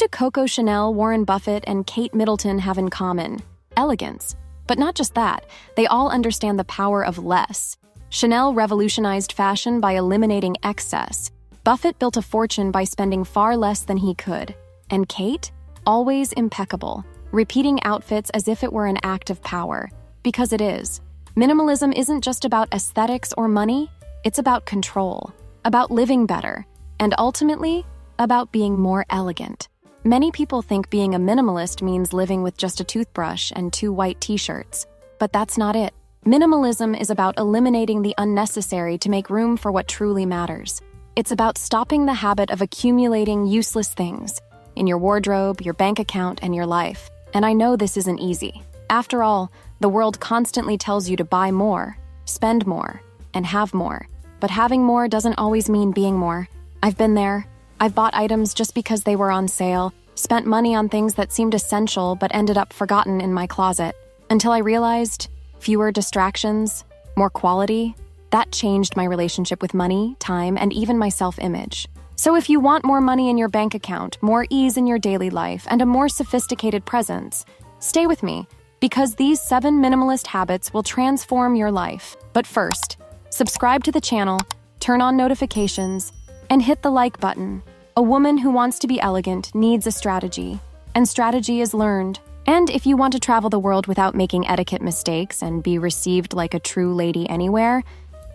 do Coco Chanel, Warren Buffett, and Kate Middleton have in common? Elegance. But not just that, they all understand the power of less. Chanel revolutionized fashion by eliminating excess. Buffett built a fortune by spending far less than he could. And Kate? Always impeccable, repeating outfits as if it were an act of power. Because it is. Minimalism isn't just about aesthetics or money, it's about control, about living better, and ultimately, about being more elegant. Many people think being a minimalist means living with just a toothbrush and 2 white t-shirts. But that's not it. Minimalism is about eliminating the unnecessary to make room for what truly matters. It's about stopping the habit of accumulating useless things in your wardrobe, your bank account, and your life. And I know this isn't easy. After all, the world constantly tells you to buy more, spend more, and have more. But having more doesn't always mean being more. I've been there. I've bought items just because they were on sale, spent money on things that seemed essential but ended up forgotten in my closet, until I realized fewer distractions, more quality. That changed my relationship with money, time, and even my self-image. So if you want more money in your bank account, more ease in your daily life, and a more sophisticated presence, stay with me, because these 7 minimalist habits will transform your life. But first, subscribe to the channel, turn on notifications, and hit the like button. A woman who wants to be elegant needs a strategy, and strategy is learned. And if you want to travel the world without making etiquette mistakes and be received like a true lady anywhere,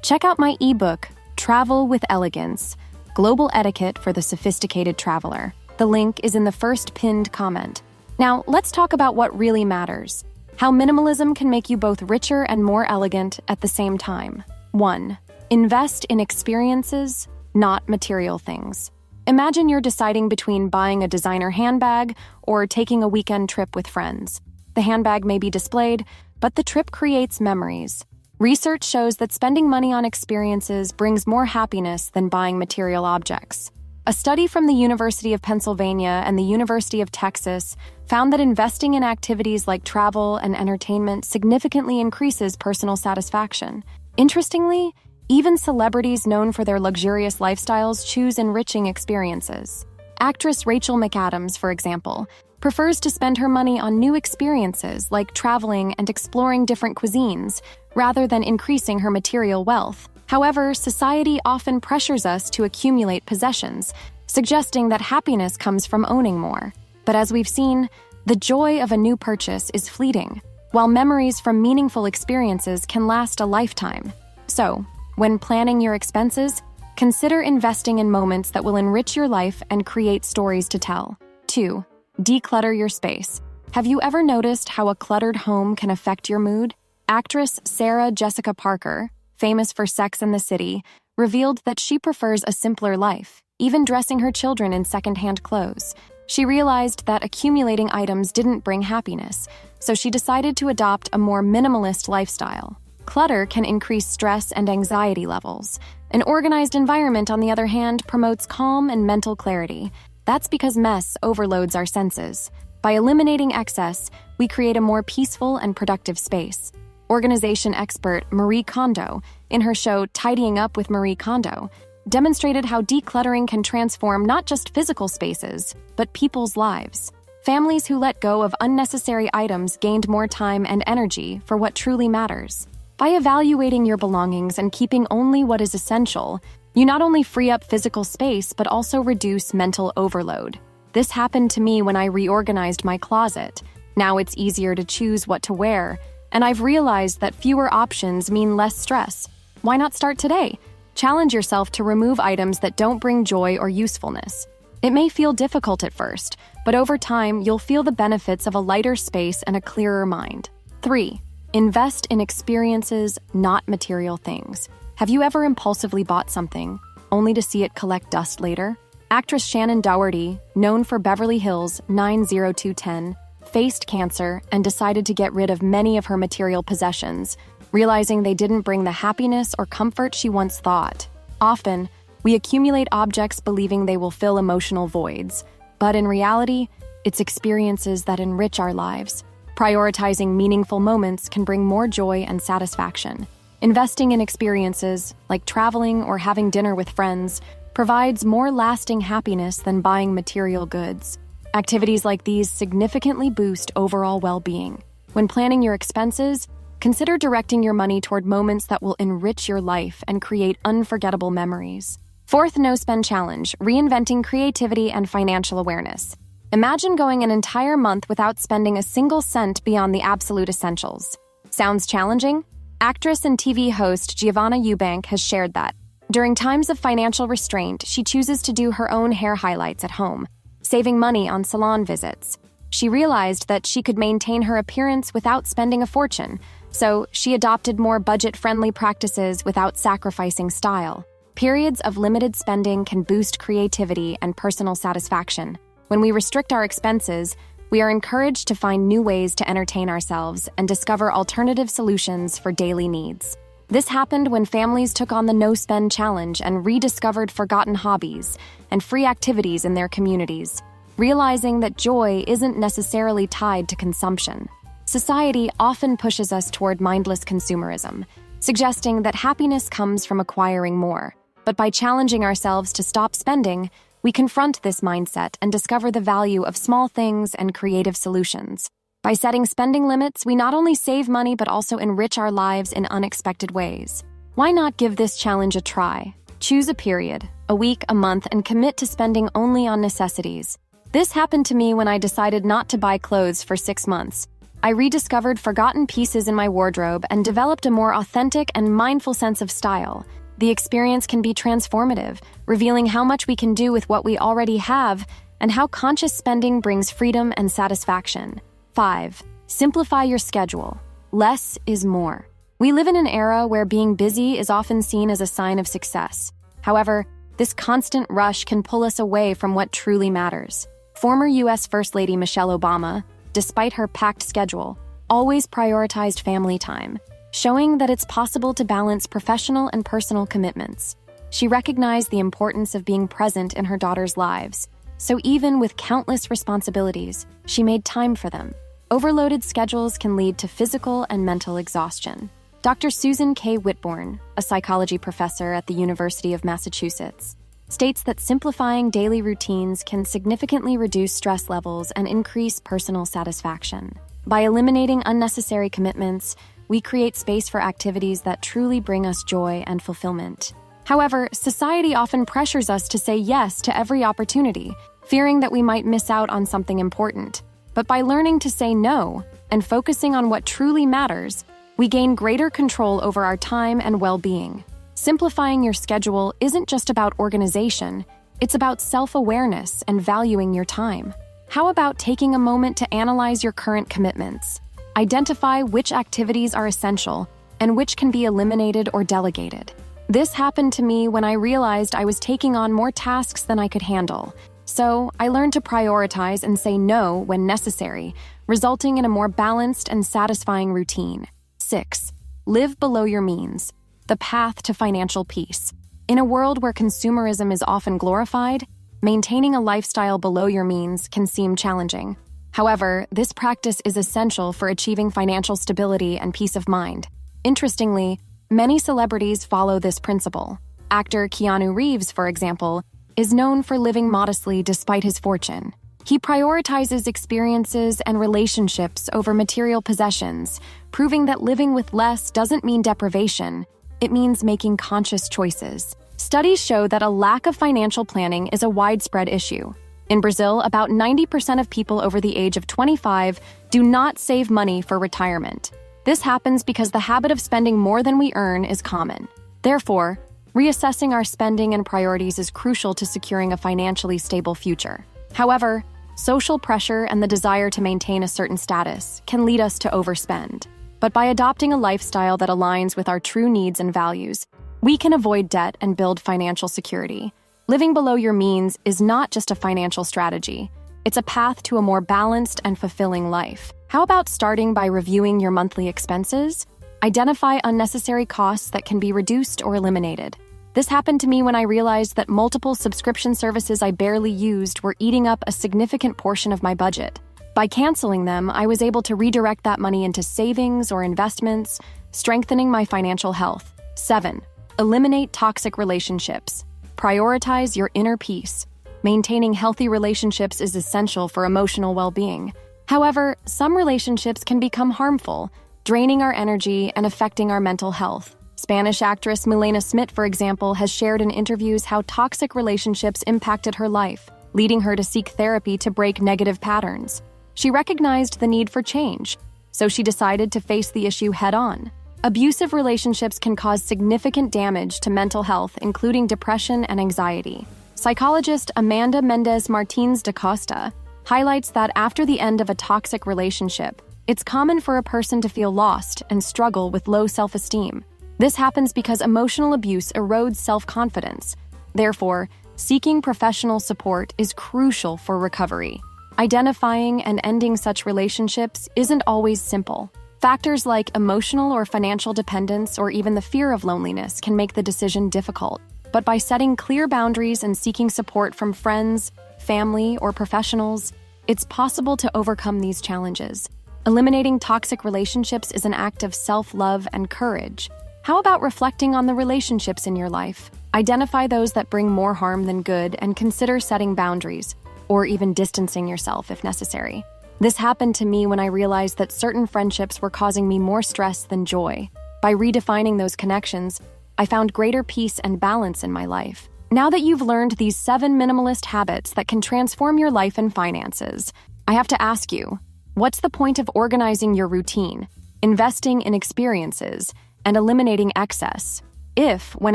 check out my ebook, Travel with Elegance, Global Etiquette for the Sophisticated Traveler. The link is in the first pinned comment. Now, let's talk about what really matters. How minimalism can make you both richer and more elegant at the same time. 1. Invest in experiences, not material things. Imagine you're deciding between buying a designer handbag or taking a weekend trip with friends. The handbag may be displayed, but the trip creates memories. Research shows that spending money on experiences brings more happiness than buying material objects. A study from the University of Pennsylvania and the University of Texas found that investing in activities like travel and entertainment significantly increases personal satisfaction. Interestingly, even celebrities known for their luxurious lifestyles choose enriching experiences. Actress Rachel McAdams, for example, prefers to spend her money on new experiences like traveling and exploring different cuisines, rather than increasing her material wealth. However, society often pressures us to accumulate possessions, suggesting that happiness comes from owning more. But as we've seen, the joy of a new purchase is fleeting, while memories from meaningful experiences can last a lifetime. So, when planning your expenses, consider investing in moments that will enrich your life and create stories to tell. 2. Declutter your space. Have you ever noticed how a cluttered home can affect your mood? Actress Sarah Jessica Parker, famous for Sex and the City, revealed that she prefers a simpler life, even dressing her children in secondhand clothes. She realized that accumulating items didn't bring happiness, so she decided to adopt a more minimalist lifestyle. Clutter can increase stress and anxiety levels. An organized environment, on the other hand, promotes calm and mental clarity. That's because mess overloads our senses. By eliminating excess, we create a more peaceful and productive space. Organization expert Marie Kondo, in her show Tidying Up with Marie Kondo, demonstrated how decluttering can transform not just physical spaces, but people's lives. Families who let go of unnecessary items gained more time and energy for what truly matters. By evaluating your belongings and keeping only what is essential, you not only free up physical space, but also reduce mental overload. This happened to me when I reorganized my closet. Now it's easier to choose what to wear, and I've realized that fewer options mean less stress. Why not start today? Challenge yourself to remove items that don't bring joy or usefulness. It may feel difficult at first, but over time, you'll feel the benefits of a lighter space and a clearer mind. 3. Invest in experiences, not material things. Have you ever impulsively bought something, only to see it collect dust later? Actress Shannon Doherty, known for Beverly Hills 90210, faced cancer and decided to get rid of many of her material possessions, realizing they didn't bring the happiness or comfort she once thought. Often, we accumulate objects believing they will fill emotional voids, but in reality, it's experiences that enrich our lives. Prioritizing meaningful moments can bring more joy and satisfaction. Investing in experiences, like traveling or having dinner with friends, provides more lasting happiness than buying material goods. Activities like these significantly boost overall well-being. When planning your expenses, consider directing your money toward moments that will enrich your life and create unforgettable memories. Fourth no-spend challenge, reinventing creativity and financial awareness. Imagine going an entire month without spending a single cent beyond the absolute essentials. Sounds challenging? Actress and TV host Giovanna Eubank has shared that. During times of financial restraint, she chooses to do her own hair highlights at home, saving money on salon visits. She realized that she could maintain her appearance without spending a fortune, so she adopted more budget-friendly practices without sacrificing style. Periods of limited spending can boost creativity and personal satisfaction. When we restrict our expenses, we are encouraged to find new ways to entertain ourselves and discover alternative solutions for daily needs. This happened when families took on the no-spend challenge and rediscovered forgotten hobbies and free activities in their communities, realizing that joy isn't necessarily tied to consumption. Society often pushes us toward mindless consumerism, suggesting that happiness comes from acquiring more. But by challenging ourselves to stop spending, we confront this mindset and discover the value of small things and creative solutions. By setting spending limits, we not only save money but also enrich our lives in unexpected ways. Why not give this challenge a try? Choose a period, a week, a month, and commit to spending only on necessities. This happened to me when I decided not to buy clothes for 6 months. I rediscovered forgotten pieces in my wardrobe and developed a more authentic and mindful sense of style. The experience can be transformative, revealing how much we can do with what we already have and how conscious spending brings freedom and satisfaction. 5. Simplify your schedule. Less is more. We live in an era where being busy is often seen as a sign of success. However, this constant rush can pull us away from what truly matters. Former U.S. First Lady Michelle Obama, despite her packed schedule, always prioritized family time, showing that it's possible to balance professional and personal commitments. She recognized the importance of being present in her daughters' lives, so even with countless responsibilities, she made time for them. Overloaded schedules can lead to physical and mental exhaustion. Dr. Susan K. Whitbourne, a psychology professor at the University of Massachusetts, states that simplifying daily routines can significantly reduce stress levels and increase personal satisfaction. By eliminating unnecessary commitments, we create space for activities that truly bring us joy and fulfillment. However, society often pressures us to say yes to every opportunity, fearing that we might miss out on something important. But by learning to say no and focusing on what truly matters, we gain greater control over our time and well-being. Simplifying your schedule isn't just about organization, it's about self-awareness and valuing your time. How about taking a moment to analyze your current commitments? Identify which activities are essential and which can be eliminated or delegated. This happened to me when I realized I was taking on more tasks than I could handle. So, I learned to prioritize and say no when necessary, resulting in a more balanced and satisfying routine. 6. Live below your means. The path to financial peace. In a world where consumerism is often glorified, maintaining a lifestyle below your means can seem challenging. However, this practice is essential for achieving financial stability and peace of mind. Interestingly, many celebrities follow this principle. Actor Keanu Reeves, for example, is known for living modestly despite his fortune. He prioritizes experiences and relationships over material possessions, proving that living with less doesn't mean deprivation, it means making conscious choices. Studies show that a lack of financial planning is a widespread issue. In Brazil, about 90% of people over the age of 25 do not save money for retirement. This happens because the habit of spending more than we earn is common. Therefore, reassessing our spending and priorities is crucial to securing a financially stable future. However, social pressure and the desire to maintain a certain status can lead us to overspend. But by adopting a lifestyle that aligns with our true needs and values, we can avoid debt and build financial security. Living below your means is not just a financial strategy. It's a path to a more balanced and fulfilling life. How about starting by reviewing your monthly expenses? Identify unnecessary costs that can be reduced or eliminated. This happened to me when I realized that multiple subscription services I barely used were eating up a significant portion of my budget. By canceling them, I was able to redirect that money into savings or investments, strengthening my financial health. 7. Eliminate toxic relationships. Prioritize your inner peace. Maintaining healthy relationships is essential for emotional well-being. However, some relationships can become harmful, draining our energy and affecting our mental health. Spanish actress Milena Smith, for example, has shared in interviews how toxic relationships impacted her life, leading her to seek therapy to break negative patterns. She recognized the need for change, so she decided to face the issue head-on. Abusive relationships can cause significant damage to mental health, including depression and anxiety. Psychologist Amanda Mendez Martins da Costa highlights that after the end of a toxic relationship, it's common for a person to feel lost and struggle with low self-esteem. This happens because emotional abuse erodes self-confidence. Therefore, seeking professional support is crucial for recovery. Identifying and ending such relationships isn't always simple. Factors like emotional or financial dependence or even the fear of loneliness can make the decision difficult. But by setting clear boundaries and seeking support from friends, family, or professionals, it's possible to overcome these challenges. Eliminating toxic relationships is an act of self-love and courage. How about reflecting on the relationships in your life? Identify those that bring more harm than good and consider setting boundaries, or even distancing yourself if necessary. This happened to me when I realized that certain friendships were causing me more stress than joy. By redefining those connections, I found greater peace and balance in my life. Now that you've learned these 7 minimalist habits that can transform your life and finances, I have to ask you, what's the point of organizing your routine, investing in experiences, and eliminating excess, if, when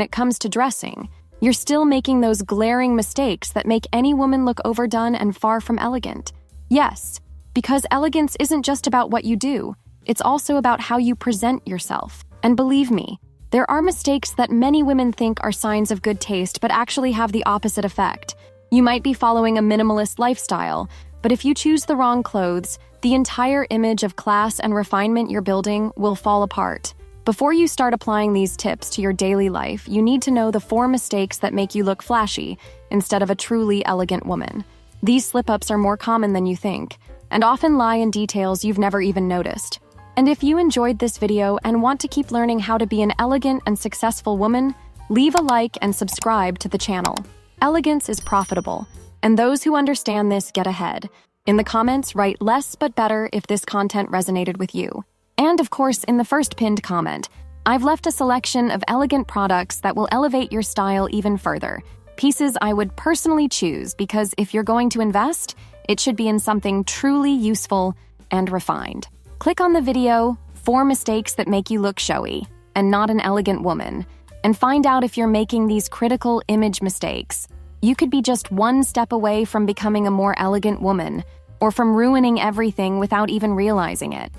it comes to dressing, you're still making those glaring mistakes that make any woman look overdone and far from elegant? Yes, because elegance isn't just about what you do, it's also about how you present yourself. And believe me, there are mistakes that many women think are signs of good taste but actually have the opposite effect. You might be following a minimalist lifestyle, but if you choose the wrong clothes, the entire image of class and refinement you're building will fall apart. Before you start applying these tips to your daily life, you need to know the 4 mistakes that make you look flashy instead of a truly elegant woman. These slip-ups are more common than you think, and often lie in details you've never even noticed. And if you enjoyed this video and want to keep learning how to be an elegant and successful woman, leave a like and subscribe to the channel. Elegance is profitable, and those who understand this get ahead. In the comments, write less but better if this content resonated with you. And of course, in the first pinned comment, I've left a selection of elegant products that will elevate your style even further. Pieces I would personally choose because if you're going to invest, it should be in something truly useful and refined. Click on the video, 4 mistakes that make you look showy and not an elegant woman, and find out if you're making these critical image mistakes. You could be just one step away from becoming a more elegant woman, or from ruining everything without even realizing it.